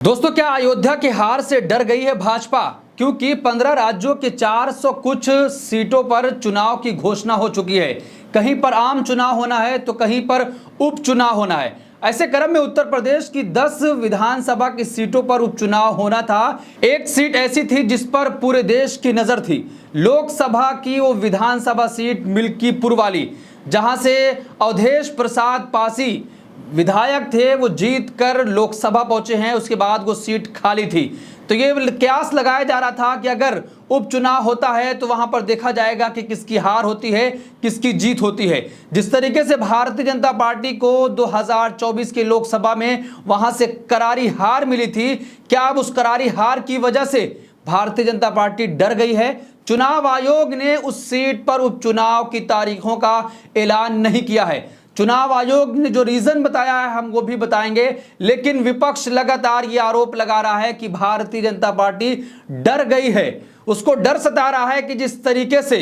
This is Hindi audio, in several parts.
दोस्तों, क्या अयोध्या की हार से डर गई है भाजपा? क्योंकि 15 राज्यों के 400 कुछ सीटों पर चुनाव की घोषणा हो चुकी है। कहीं पर आम चुनाव होना है तो कहीं पर उपचुनाव होना है। ऐसे क्रम में उत्तर प्रदेश की 10 विधानसभा की सीटों पर उपचुनाव होना था। एक सीट ऐसी थी जिस पर पूरे देश की नजर थी, लोकसभा की वो विधानसभा सीट मिल्कीपुर वाली, जहां से अवधेश प्रसाद पासी विधायक थे, वो जीत कर लोकसभा पहुंचे हैं। उसके बाद वो सीट खाली थी। तो ये कयास लगाया जा रहा था कि अगर उपचुनाव होता है तो वहां पर देखा जाएगा कि किसकी हार होती है, किसकी जीत होती है। जिस तरीके से भारतीय जनता पार्टी को 2024 के लोकसभा में वहां से करारी हार मिली थी, क्या अब उस करारी हार की वजह से भारतीय जनता पार्टी डर गई है? चुनाव आयोग ने उस सीट पर उपचुनाव की तारीखों का ऐलान नहीं किया है। चुनाव आयोग ने जो रीजन बताया है हम वो भी बताएंगे, लेकिन विपक्ष लगातार ये आरोप लगा रहा है कि भारतीय जनता पार्टी डर गई है। उसको डर सता रहा है कि जिस तरीके से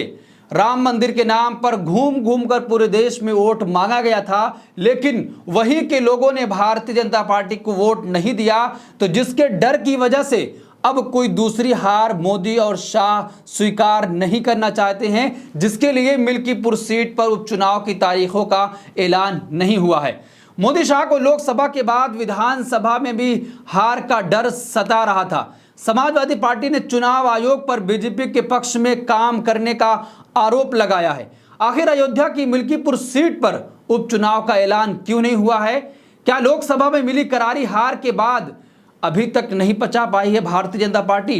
राम मंदिर के नाम पर घूम घूम कर पूरे देश में वोट मांगा गया था, लेकिन वही के लोगों ने भारतीय जनता पार्टी को वोट नहीं दिया, तो जिसके डर की वजह से अब कोई दूसरी हार मोदी और शाह स्वीकार नहीं करना चाहते हैं, जिसके लिए मिल्कीपुर सीट पर उपचुनाव की तारीखों का ऐलान नहीं हुआ है। मोदी शाह को लोकसभा के बाद विधानसभा में भी हार का डर सता रहा था। समाजवादी पार्टी ने चुनाव आयोग पर बीजेपी के पक्ष में काम करने का आरोप लगाया है। आखिर अयोध्या की मिल्कीपुर सीट पर उपचुनाव का ऐलान क्यों नहीं हुआ है? क्या लोकसभा में मिली करारी हार के बाद अभी तक नहीं पचा पाई है भारतीय जनता पार्टी?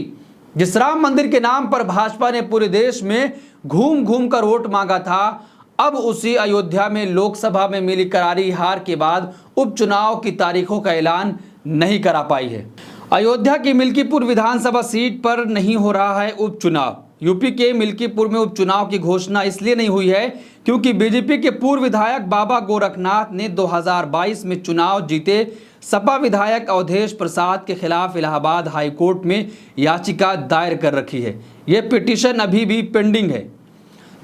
जिस राम मंदिर के नाम पर भाजपा ने पूरे देश में घूम घूम कर वोट मांगा था, अब उसी अयोध्या में लोकसभा में मिली करारी हार के बाद उपचुनाव की तारीखों का ऐलान नहीं करा पाई है। अयोध्या की मिल्कीपुर विधानसभा सीट पर नहीं हो रहा है उपचुनाव। यूपी के मिल्कीपुर में उपचुनाव की घोषणा इसलिए नहीं हुई है क्योंकि बीजेपी के पूर्व विधायक बाबा गोरखनाथ ने 2022 में चुनाव जीते सपा विधायक अवधेश प्रसाद के खिलाफ इलाहाबाद हाईकोर्ट में याचिका दायर कर रखी है। यह पिटीशन अभी भी पेंडिंग है।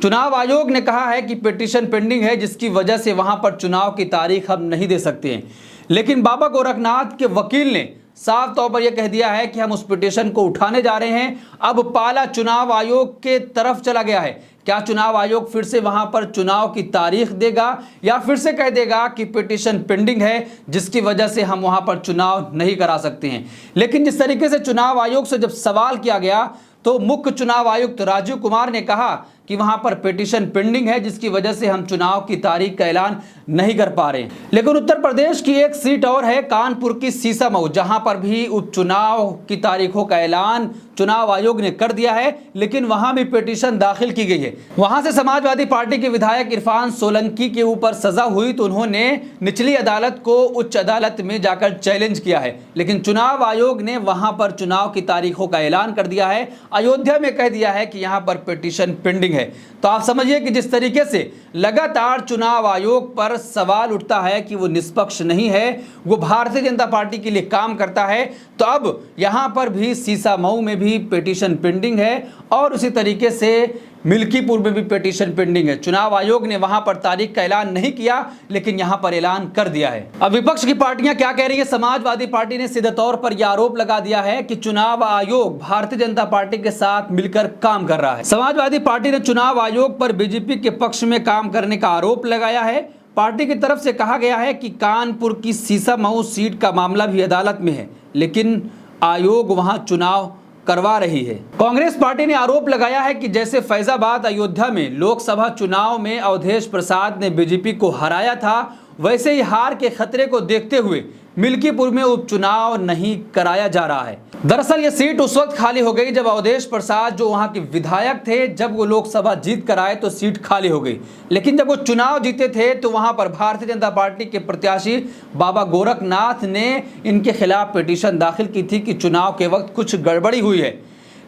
चुनाव आयोग ने कहा है कि पिटीशन पेंडिंग है, जिसकी वजह से वहां पर चुनाव की तारीख हम नहीं दे सकते हैं। लेकिन बाबा गोरखनाथ के वकील ने साफ तौर पर यह कह दिया है कि हम उस पिटीशन को उठाने जा रहे हैं। अब पाला चुनाव आयोग के तरफ चला गया है। क्या चुनाव आयोग फिर से वहां पर चुनाव की तारीख देगा या फिर से कह देगा कि पिटीशन पेंडिंग है, जिसकी वजह से हम वहां पर चुनाव नहीं करा सकते हैं? लेकिन जिस तरीके से चुनाव आयोग से जब सवाल किया गया तो मुख्य चुनाव आयुक्त राजीव कुमार ने कहा कि वहां पर पिटीशन पेंडिंग है, जिसकी वजह से हम चुनाव की तारीख का ऐलान नहीं कर पा रहे। लेकिन उत्तर प्रदेश की एक सीट और है, कानपुर की सीसामऊ, जहां पर भी उपचुनाव की तारीखों का ऐलान चुनाव आयोग ने कर दिया है, लेकिन वहां भी पिटीशन दाखिल की गई है। वहां से समाजवादी पार्टी के विधायक इरफान सोलंकी के ऊपर सजा हुई तो उन्होंने निचली अदालत को उच्च अदालत में जाकर चैलेंज किया है, लेकिन चुनाव आयोग ने वहां पर चुनाव की तारीखों का ऐलान कर दिया है। अयोध्या में कह दिया है कि यहां पर पिटीशन पेंडिंग है। तो आप समझिए कि जिस तरीके से लगातार चुनाव आयोग पर सवाल उठता है कि वो निष्पक्ष नहीं है, वो भारतीय जनता पार्टी के लिए काम करता है, तो अब यहां पर भी सीसामऊ में भी पिटीशन पेंडिंग है और उसी तरीके से मिल्कीपुर में भी पिटीशन पेंडिंग है। चुनाव आयोग ने वहां पर तारीख का ऐलान नहीं किया, लेकिन यहां पर ऐलान कर दिया है। अब विपक्ष की पार्टियां क्या कह रही है? समाजवादी पार्टी ने सीधे तौर पर यह आरोप लगा दिया है कि चुनाव आयोग भारतीय जनता पार्टी के साथ मिलकर काम कर रहा है। समाजवादी पार्टी ने चुनाव आयोग पर बीजेपी के पक्ष में काम करने का आरोप लगाया है। पार्टी की तरफ से कहा गया है कि कानपुर की सीसामऊ सीट का मामला भी अदालत में है, लेकिन आयोग वहां चुनाव करवा रही है। कांग्रेस पार्टी ने आरोप लगाया है कि जैसे फैजाबाद अयोध्या में लोकसभा चुनाव में अवधेश प्रसाद ने बीजेपी को हराया था, वैसे ही हार के खतरे को देखते हुए मिल्कीपुर में उपचुनाव नहीं कराया जा रहा है। दरअसल ये सीट उस वक्त खाली हो गई जब अवधेश प्रसाद जो वहां के विधायक थे, जब वो लोकसभा जीत कर आए तो सीट खाली हो गई। लेकिन जब वो चुनाव जीते थे तो वहां पर भारतीय जनता पार्टी के प्रत्याशी बाबा गोरखनाथ ने इनके खिलाफ पिटीशन दाखिल की थी कि चुनाव के वक्त कुछ गड़बड़ी हुई है।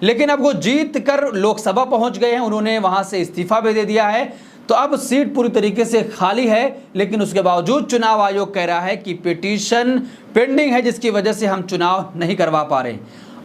लेकिन अब वो जीत कर लोकसभा पहुंच गए हैं, उन्होंने वहां से इस्तीफा भी दे दिया है, तो अब सीट पूरी तरीके से खाली है। लेकिन उसके बावजूद चुनाव आयोग कह रहा है कि पिटीशन पेंडिंग है, जिसकी वजह से हम चुनाव नहीं करवा पा रहे।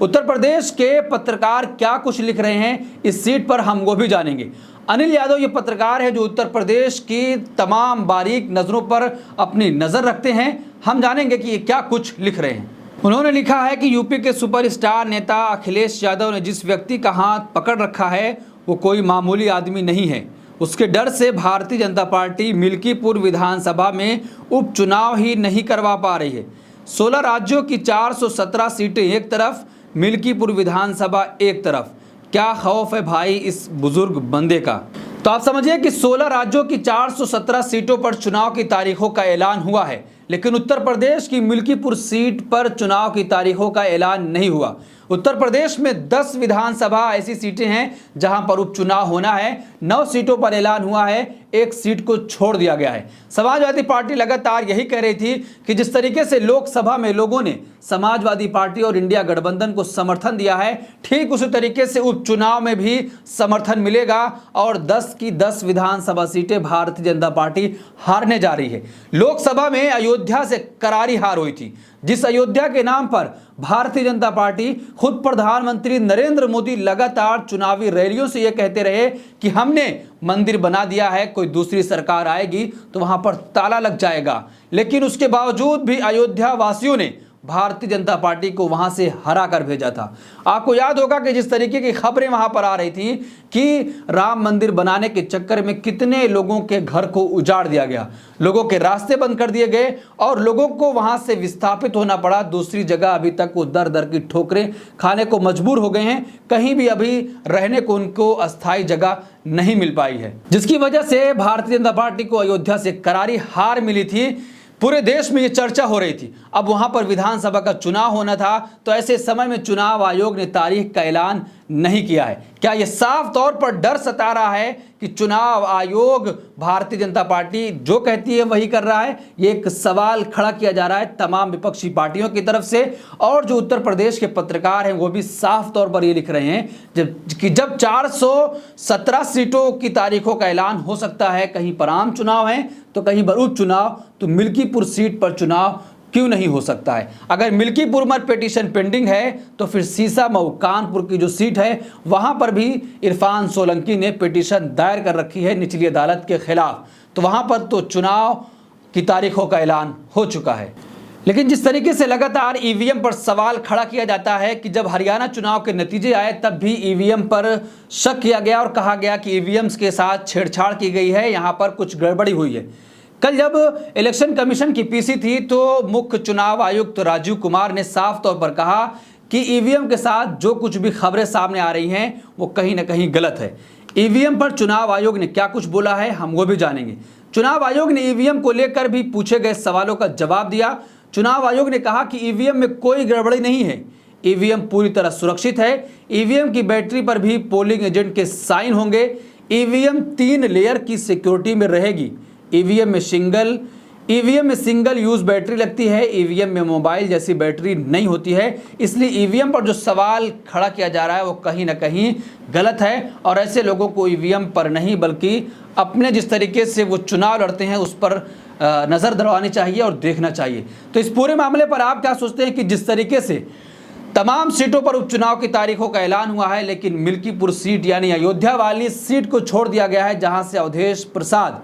उत्तर प्रदेश के पत्रकार क्या कुछ लिख रहे हैं इस सीट पर हम वो भी जानेंगे। अनिल यादव ये पत्रकार है जो उत्तर प्रदेश की तमाम बारीक नजरों पर अपनी नजर रखते हैं। हम जानेंगे कि ये क्या कुछ लिख रहे हैं। उन्होंने लिखा है कि यूपी के सुपरस्टार नेता अखिलेश यादव ने जिस व्यक्ति का हाथ पकड़ रखा है वो कोई मामूली आदमी नहीं है। उसके डर से भारतीय जनता पार्टी मिल्कीपुर विधानसभा में उपचुनाव ही नहीं करवा पा रही है। 16 राज्यों की 417 सीटें एक तरफ, मिल्कीपुर विधानसभा एक तरफ। क्या खौफ है भाई इस बुजुर्ग बंदे का। तो आप समझिए कि 16 राज्यों की 417 सीटों पर चुनाव की तारीखों का ऐलान हुआ है, लेकिन उत्तर प्रदेश की मिल्कीपुर सीट पर चुनाव की तारीखों का ऐलान नहीं हुआ। उत्तर प्रदेश में 10 विधानसभा ऐसी सीटें हैं जहां पर उपचुनाव होना है। 9 सीटों पर ऐलान हुआ है, 1 सीट को छोड़ दिया गया है। समाजवादी पार्टी लगातार यही कह रही थी कि जिस तरीके से लोकसभा में लोगों ने समाजवादी पार्टी और इंडिया गठबंधन को समर्थन दिया है, ठीक उसी तरीके से उपचुनाव में भी समर्थन मिलेगा और 10 की 10 विधानसभा सीटें भारतीय जनता पार्टी हारने जा रही है। लोकसभा में अयोध्या से करारी हार हुई थी, जिस अयोध्या के नाम पर भारतीय जनता पार्टी, खुद प्रधानमंत्री नरेंद्र मोदी लगातार चुनावी रैलियों से यह कहते रहे कि हमने मंदिर बना दिया है, कोई दूसरी सरकार आएगी तो वहां पर ताला लग जाएगा। लेकिन उसके बावजूद भी अयोध्या वासियों ने भारतीय जनता पार्टी को वहां से हरा कर भेजा था। आपको याद होगा कि जिस तरीके की खबरें वहां पर आ रही थी कि राम मंदिर बनाने के चक्कर में कितने लोगों के घर को उजाड़ दिया गया, लोगों के रास्ते बंद कर दिए गए और लोगों को वहां से विस्थापित होना पड़ा। दूसरी जगह अभी तक वो दर दर की ठोकरें खाने को मजबूर हो गए हैं, कहीं भी अभी रहने को उनको अस्थायी जगह नहीं मिल पाई है, जिसकी वजह से भारतीय जनता पार्टी को अयोध्या से करारी हार मिली थी। पूरे देश में ये चर्चा हो रही थी। अब वहां पर विधानसभा का चुनाव होना था, तो ऐसे समय में चुनाव आयोग ने तारीख का ऐलान नहीं किया है। क्या ये साफ तौर पर डर सता रहा है कि चुनाव आयोग भारतीय जनता पार्टी जो कहती है वही कर रहा है? ये एक सवाल खड़ा किया जा रहा है तमाम विपक्षी पार्टियों की तरफ से, और जो उत्तर प्रदेश के पत्रकार हैं वो भी साफ तौर पर ये लिख रहे हैं जब 417 सीटों की तारीखों का ऐलान हो सकता है, कहीं पर आम चुनाव है तो कहीं पर उपचुनाव, तो मिल्कीपुर सीट पर चुनाव क्यों नहीं हो सकता है? अगर मिल्कीपुर में पिटीशन पेंडिंग है तो फिर सीसामऊ कानपुर की जो सीट है वहां पर भी इरफान सोलंकी ने पिटीशन दायर कर रखी है निचली अदालत के खिलाफ, तो वहां पर तो चुनाव की तारीखों का ऐलान हो चुका है। लेकिन जिस तरीके से लगातार ईवीएम पर सवाल खड़ा किया जाता है कि जब हरियाणा चुनाव के नतीजे आए तब भी ईवीएम पर शक किया गया और कहा गया कि ईवीएम के साथ छेड़छाड़ की गई है, यहाँ पर कुछ गड़बड़ी हुई है। कल जब इलेक्शन कमीशन की पीसी थी तो मुख्य चुनाव आयुक्त राजीव कुमार ने साफ तौर पर कहा कि ईवीएम के साथ जो कुछ भी खबरें सामने आ रही हैं वो कहीं ना कहीं गलत है। ईवीएम पर चुनाव आयोग ने क्या कुछ बोला है हम वो भी जानेंगे। चुनाव आयोग ने ईवीएम को लेकर भी पूछे गए सवालों का जवाब दिया। चुनाव आयोग ने कहा कि ईवीएम में कोई गड़बड़ी नहीं है, ईवीएम पूरी तरह सुरक्षित है। ईवीएम की बैटरी पर भी पोलिंग एजेंट के साइन होंगे। ईवीएम 3 लेयर की सिक्योरिटी में रहेगी। ईवीएम में सिंगल यूज बैटरी लगती है। ईवीएम में मोबाइल जैसी बैटरी नहीं होती है। इसलिए ईवीएम पर जो सवाल खड़ा किया जा रहा है वो कहीं ना कहीं गलत है और ऐसे लोगों को ईवीएम पर नहीं बल्कि अपने जिस तरीके से वो चुनाव लड़ते हैं उस पर नज़र दौड़ानी चाहिए और देखना चाहिए। तो इस पूरे मामले पर आप क्या सोचते हैं कि जिस तरीके से तमाम सीटों पर उपचुनाव की तारीखों का ऐलान हुआ है, लेकिन मिल्कीपुर सीट यानी अयोध्या वाली सीट को छोड़ दिया गया है जहां से अवधेश प्रसाद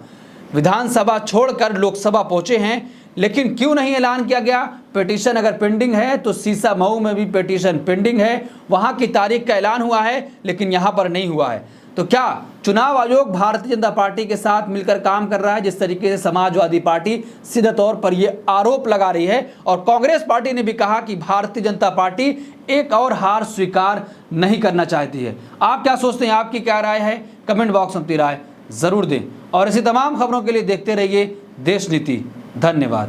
विधानसभा छोड़कर लोकसभा पहुंचे हैं, लेकिन क्यों नहीं ऐलान किया गया? पिटीशन अगर पेंडिंग है तो सीसामऊ में भी पिटीशन पेंडिंग है, वहां की तारीख का ऐलान हुआ है लेकिन यहां पर नहीं हुआ है। तो क्या चुनाव आयोग भारतीय जनता पार्टी के साथ मिलकर काम कर रहा है? जिस तरीके से समाजवादी पार्टी सीधे तौर पर यह आरोप लगा रही है और कांग्रेस पार्टी ने भी कहा कि भारतीय जनता पार्टी एक और हार स्वीकार नहीं करना चाहती है। आप क्या सोचते हैं? आपकी क्या राय है? कमेंट बॉक्स में अपनी राय जरूर दें और ऐसी तमाम खबरों के लिए देखते रहिए देश नीति। धन्यवाद।